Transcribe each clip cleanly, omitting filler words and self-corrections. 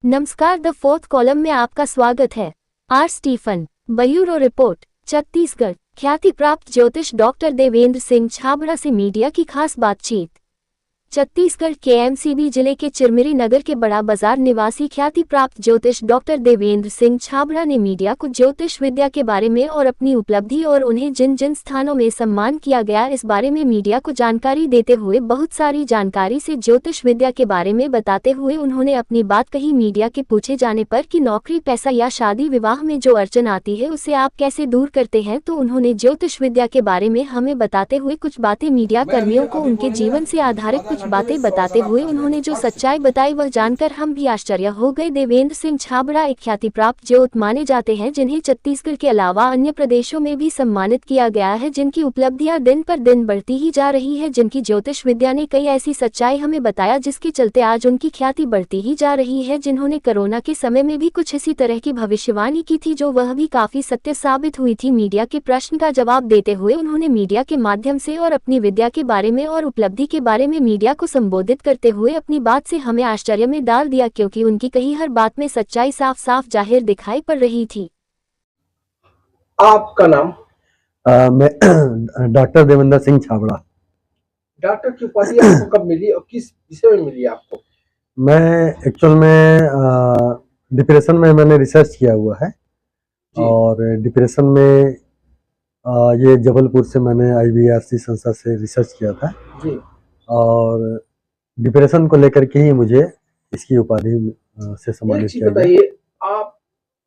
नमस्कार, the fourth column में आपका स्वागत है। R Stephen, bureau report, Chhattisgarh. ख्याति प्राप्त ज्योतिष डॉक्टर देवेंद्र सिंह छाबड़ा से मीडिया की खास बातचीत। छत्तीसगढ़ के एमसीबी जिले के चिरमिरी नगर के बड़ा बाजार निवासी ख्याति प्राप्त ज्योतिष डॉक्टर देवेंद्र सिंह छाबड़ा ने मीडिया को ज्योतिष विद्या के बारे में और अपनी उपलब्धि और उन्हें जिन जिन स्थानों में सम्मान किया गया इस बारे में मीडिया को जानकारी देते हुए बहुत सारी जानकारी से ज्योतिष विद्या के बारे में बताते हुए उन्होंने अपनी बात कही। मीडिया के पूछे जाने पर कि नौकरी, पैसा या शादी विवाह में जो अड़चन आती है उसे आप कैसे दूर करते हैं, तो उन्होंने ज्योतिष विद्या के बारे में हमें बताते हुए कुछ बातें मीडिया कर्मियों को उनके जीवन से आधारित कुछ बातें बताते हुए उन्होंने जो सच्चाई बताई वह जानकर हम भी आश्चर्य हो गए। देवेंद्र सिंह छाबड़ा एक ख्याति प्राप्त ज्योतिष माने जाते हैं जिन्हें छत्तीसगढ़ के अलावा अन्य प्रदेशों में भी सम्मानित किया गया है, जिनकी उपलब्धियां दिन पर दिन बढ़ती ही जा रही है, जिनकी ज्योतिष विद्या ने कई ऐसी सच्चाई हमें बताया जिसके चलते आज उनकी ख्याति बढ़ती ही जा रही है। जिन्होंने कोरोना के समय में भी कुछ इसी तरह की भविष्यवाणी की थी जो वह भी काफी सत्य साबित हुई थी। मीडिया के प्रश्न का जवाब देते हुए उन्होंने मीडिया के माध्यम से और अपनी विद्या के बारे में और उपलब्धि के बारे में मीडिया को संबोधित करते हुए अपनी बात से हमें आश्चर्य में डाल दिया, क्योंकि उनकी कही हर बात में सच्चाई साफ साफ जाहिर दिखाई पड़ रही थी। आपका नाम? मैं डॉक्टर देवेंद्र सिंह छाबड़ा। डॉक्टर की उपाधि आपको कब मिली और किस विषय में मिली आपको? मैं एक्चुअल में डिप्रेशन में मैंने रिसर्च किया हुआ है और डिप्रेशन में ये जबलपुर से मैंने IVRC संस्था से रिसर्च किया था जी। और डिप्रेशन को लेकर के ही मुझे इसकी उपाधि से सम्मानित किया गया। बताइए, आप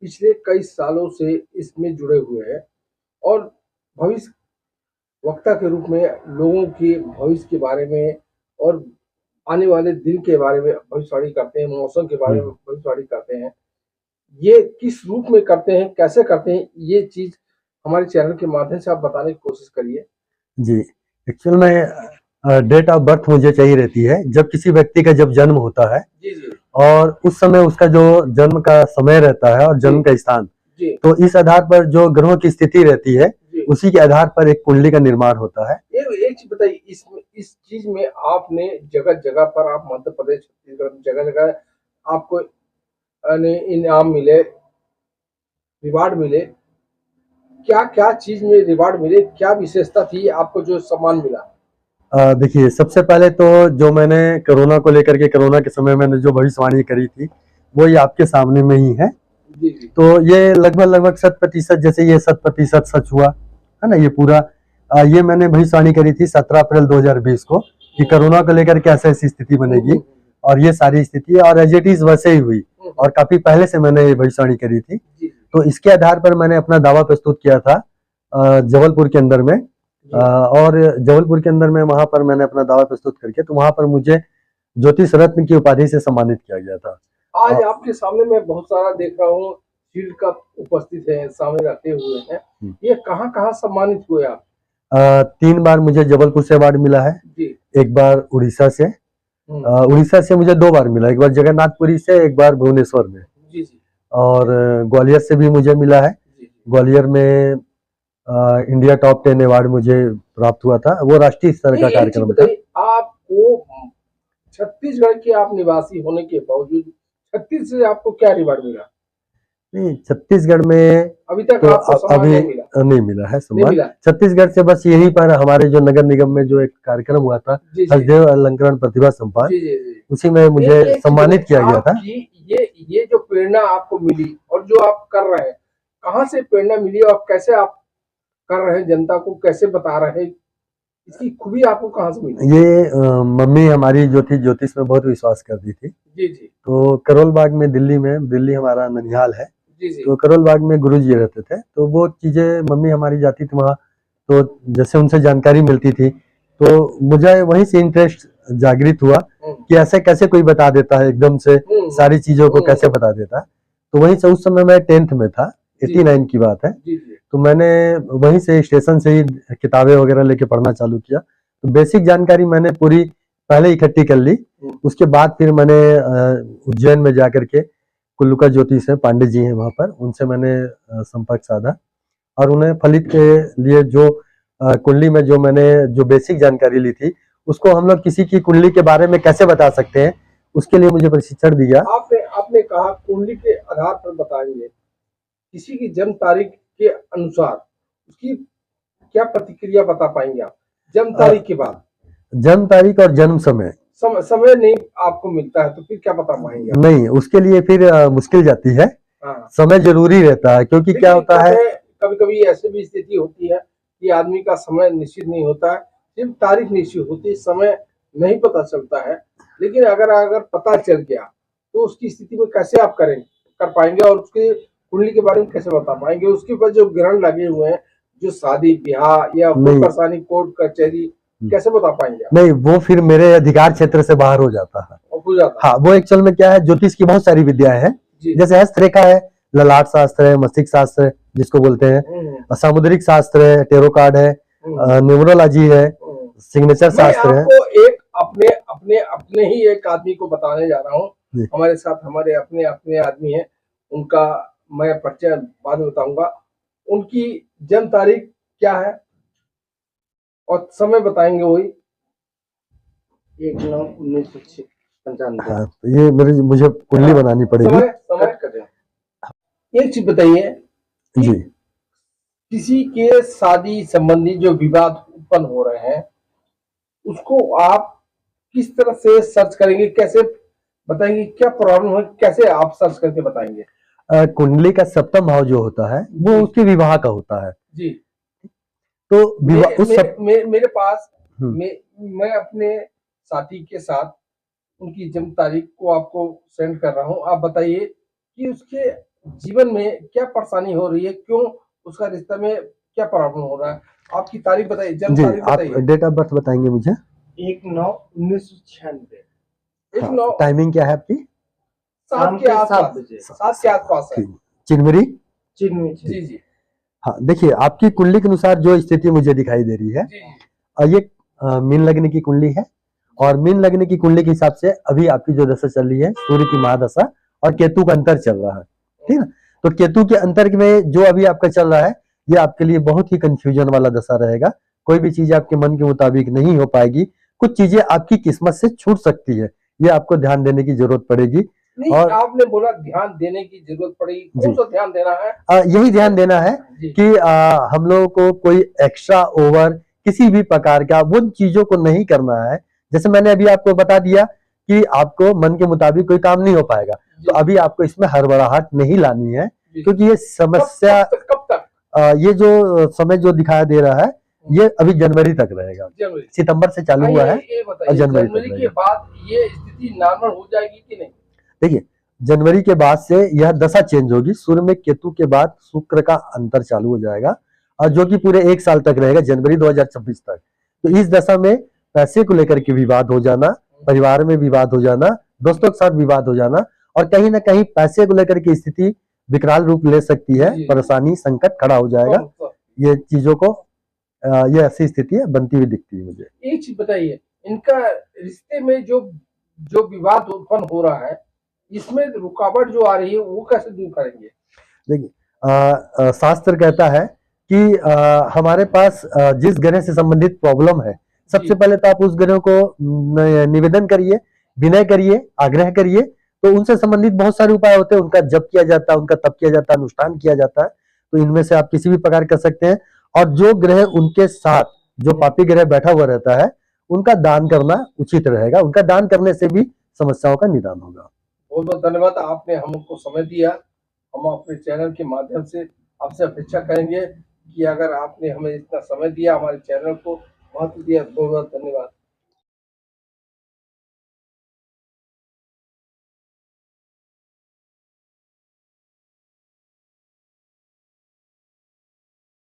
पिछले कई सालों से इसमें जुड़े हुए हैं और भविष्य वक्ता के रूप में लोगों के भविष्य के बारे में और आने वाले दिन के बारे में भविष्यवाणी करते हैं, मौसम के बारे में भविष्यवाणी करते हैं। ये किस रूप में करते हैं, कैसे करते हैं, ये चीज हमारे चैनल के माध्यम से आप बताने की कोशिश करिए। जी, एक्चुअल में डेट ऑफ बर्थ मुझे चाहिए रहती है जब किसी व्यक्ति का जब जन्म होता है जी जी। और उस समय उसका जो जन्म का समय रहता है और जन्म का स्थान, तो इस आधार पर जो ग्रहों की स्थिति रहती है उसी के आधार पर एक कुंडली का निर्माण होता है। एक चीज बताइए, इस चीज में आपने जगह जगह पर, आप मध्य प्रदेश, छत्तीसगढ़, जगह जगह आपको इनाम मिले, रिवार्ड मिले, क्या क्या चीज में रिवार्ड मिले, क्या विशेषता थी आपको जो सम्मान मिला? देखिए, सबसे पहले तो जो मैंने कोरोना को लेकर के, कोरोना के समय मैंने जो भविष्यवाणी करी थी वो ये आपके सामने में ही है। जी। तो ये लगभग 100%, जैसे ये 100% सच हुआ है ना, ये पूरा ये मैंने भविष्यवाणी करी थी 17 अप्रैल 2020 को कि कोरोना को लेकर के ऐसी स्थिति बनेगी और ये सारी स्थिति और एज इट इज वैसे ही हुई और काफी पहले से मैंने ये भविष्यवाणी करी थी। तो इसके आधार पर मैंने अपना दावा प्रस्तुत किया था जबलपुर के अंदर में और जबलपुर के अंदर में वहां पर मैंने अपना दावा प्रस्तुत करके तो वहां पर मुझे ज्योतिष रत्न की उपाधि से सम्मानित किया गया था। आज आपके सामने मैं बहुत सारा देख रहा हूँ, शील्ड का उपस्थित है, सामने रखे हुए हैं। ये कहाँ कहाँ सम्मानित हुए आप? 3 बार मुझे जबलपुर से अवार्ड मिला है जी। एक बार उड़ीसा से, उड़ीसा से मुझे 2 बार मिला, एक बार जगन्नाथपुरी से, एक बार भुवनेश्वर में जी जी। और ग्वालियर से भी मुझे मिला है। ग्वालियर में इंडिया टॉप 10 अवार्ड मुझे प्राप्त हुआ था, वो राष्ट्रीय स्तर का कार्यक्रम था। आपको छत्तीसगढ़ के आप निवासी होने के बावजूद छत्तीसगढ़ से आपको क्या रिवार्ड मिला? नहीं, छत्तीसगढ़ में अभी तक तो आपको अभी नहीं मिला है सम्मान। छत्तीसगढ़ से बस यही पर हमारे जो नगर निगम में जो एक कार्यक्रम हुआ था, हसदेव अलंकरण प्रतिभा संपन्न, उसी में मुझे सम्मानित किया गया था। ये जो प्रेरणा आपको मिली और जो आप कर रहे हैं, कहाँ से प्रेरणा मिली और कैसे आप कर रहे हैं, जनता को कैसे बता रहे हैं, इसकी खूबी आपको कहाँ से मिली? ये मम्मी हमारी जो थी ज्योतिष में बहुत विश्वास करती थी जी जी। तो करोल बाग में, दिल्ली हमारा ननिहाल है जी जी। तो करोल बाग में गुरुजी रहते थे, तो वो चीजें मम्मी हमारी जाती थी वहाँ, तो जैसे उनसे जानकारी मिलती थी तो मुझे वहीं से इंटरेस्ट जागृत हुआ कि ऐसे कैसे कोई बता देता है, एकदम से सारी चीजों को कैसे बता देता है। तो वहीं से, उस समय मैं 10th में था, 89 की बात है, तो मैंने वहीं से स्टेशन से ही किताबें वगैरह लेके पढ़ना चालू किया। तो बेसिक जानकारी मैंने पूरी पहले इकट्ठी कर ली। उसके बाद फिर मैंने उज्जैन में जाकर के कुल्लू का ज्योतिष है, पांडे जी हैं वहां पर, उनसे मैंने संपर्क साधा और उन्हें फलित के लिए जो कुंडली में जो मैंने जो बेसिक जानकारी ली थी उसको हम लोग किसी की कुंडली के बारे में कैसे बता सकते हैं, उसके लिए मुझे प्रशिक्षण दिया। आपने आपने कहा कुंडली के आधार पर बताएंगे, किसी की जन्म तारीख के अनुसार उसकी क्या प्रतिक्रिया बता पाएंगे आप जन्म तारीख के बाद? जन्म तारीख और जन्म समय नहीं आपको मिलता है तो फिर क्या बता पाएंगे आप? नहीं, उसके लिए फिर मुश्किल जाती है। हाँ। समय जरूरी रहता है, क्योंकि क्या होता है, कभी कभी ऐसी भी स्थिति होती है कि आदमी का समय निश्चित नहीं होता है, सिर्फ तारीख निश्चित होती है, समय नहीं पता चलता है। लेकिन अगर पता चल गया तो उसकी स्थिति में कैसे आप कर पाएंगे और उसके कुंडली के बारे में कैसे बता पाएंगे? उसके ऊपर जो ग्रहण लगे हुए हैं, जो शादी ब्याह या कोई परेशानी, कोर्ट कचहरी, कैसे बता पाएंगे आप? नहीं, वो फिर मेरे अधिकार क्षेत्र से बाहर हो जाता है। हाँ, वो एक्चुअल में क्या है, ज्योतिष की बहुत सारी विद्याएं हैं, जैसे हस्तरेखा है, ललाट शास्त्र है, मस्तिष्क शास्त्र जिसको बोलते हैं, सामुद्रिक शास्त्र है, टेरो कार्ड है, न्यूमरोलॉजी है, सिग्नेचर शास्त्र है। आपको एक अपने ही एक आदमी को बताने जा रहा हूँ, हमारे साथ हमारे अपने आदमी हैं, उनका मैं परिचय बाद में बताऊंगा। उनकी जन्म तारीख क्या है और समय बताएंगे वही 1/9/1995। हाँ, तो ये मुझे कुंडली बनानी पड़ेगी। समय एक चीज बताइए जी, किसी के शादी संबंधी जो विवाद उत्पन्न हो रहे हैं उसको आप किस तरह से सर्च करेंगे, कैसे बताएंगे, क्या प्रॉब्लम है, कैसे आप सर्च करके बताएंगे? कुंडली का सप्तम भाव जो होता है वो उसके विवाह का होता है जी। तो विवाह मेरे पास मैं अपने साथी के साथ उनकी जन्म तारीख को आपको सेंड कर रहा हूं। आप बताइए कि उसके जीवन में क्या परेशानी हो रही है, क्यों उसका रिश्ता में क्या प्रॉब्लम हो रहा है? आपकी तारीख बताइए, जन्म तारीख बताइए। आप डेट ऑफ बर्थ बताएंगे मुझे? 1/9/1996। टाइमिंग क्या है आपकी? 7 के आसपास है। चिन्मरी जी जी। हाँ, देखिए आपकी कुंडली के अनुसार जो स्थिति मुझे दिखाई दे रही है, ये मीन लगने की कुंडली है, और मीन लगने की कुंडली के हिसाब से अभी आपकी जो दशा चल रही है सूर्य की महादशा और केतु का अंतर चल रहा है, ठीक है। तो केतु के अंतर में जो अभी आपका चल रहा है, ये आपके लिए बहुत ही कंफ्यूजन वाला दशा रहेगा। कोई भी चीज आपके मन के मुताबिक नहीं हो पाएगी, कुछ चीजें आपकी किस्मत से छूट सकती है, ये आपको ध्यान देने की जरूरत पड़ेगी। और आपने बोला ध्यान देने की जरूरत पड़ेगी, कौन सा ध्यान देना है? यही ध्यान देना है कि हम लोगों को कोई एक्स्ट्रा ओवर किसी भी प्रकार का उन चीजों को नहीं करना है। जैसे मैंने अभी आपको बता दिया कि आपको मन के मुताबिक कोई काम नहीं हो पाएगा, तो अभी आपको इसमें हड़बड़ाहट नहीं लानी है, क्योंकि ये समस्या कब तक ये जो समय जो दिखाई दे रहा है ये अभी जनवरी तक रहेगा। सितंबर से चालू हुआ है और जनवरी के बाद ये स्थिति नॉर्मल हो जाएगी कि नहीं? देखिए, जनवरी के बाद से यह दशा चेंज होगी। सूर्य में केतु के बाद शुक्र का अंतर चालू हो जाएगा, और जो कि पूरे 1 साल तक रहेगा, जनवरी 2026 तक। तो इस दशा में पैसे को लेकर के विवाद हो जाना, परिवार में विवाद हो जाना, दोस्तों के साथ विवाद हो जाना, और कहीं ना कहीं पैसे को लेकर की स्थिति विकराल रूप ले सकती है, परेशानी संकट खड़ा हो जाएगा। ये चीजों को ये ऐसी स्थिति बनती हुई दिखती है मुझे। एक चीज बताइए, इनका रिश्ते में जो विवाद उत्पन्न हो रहा है, इसमें रुकावट जो आ रही है वो कैसे दूर करेंगे? देखिए, शास्त्र कहता है कि हमारे पास जिस ग्रह से संबंधित प्रॉब्लम है, सबसे पहले तो आप उस ग्रह को निवेदन करिए, विनय करिए, आग्रह करिए। तो उनसे संबंधित बहुत सारे उपाय होते हैं, उनका जप किया जाता है, उनका तप किया जाता है, अनुष्ठान किया जाता है। तो इनमें से आप किसी भी प्रकार कर सकते हैं। और जो ग्रह उनके साथ जो पापी ग्रह बैठा हुआ रहता है, उनका दान करना उचित रहेगा। उनका दान करने से भी समस्याओं का निदान होगा। बहुत बहुत धन्यवाद, आपने हमको समय दिया। हम अपने चैनल के माध्यम से आपसे अपेक्षा करेंगे कि अगर आपने हमें इतना समय दिया, हमारे चैनल को महत्व दिया, बहुत बहुत धन्यवाद।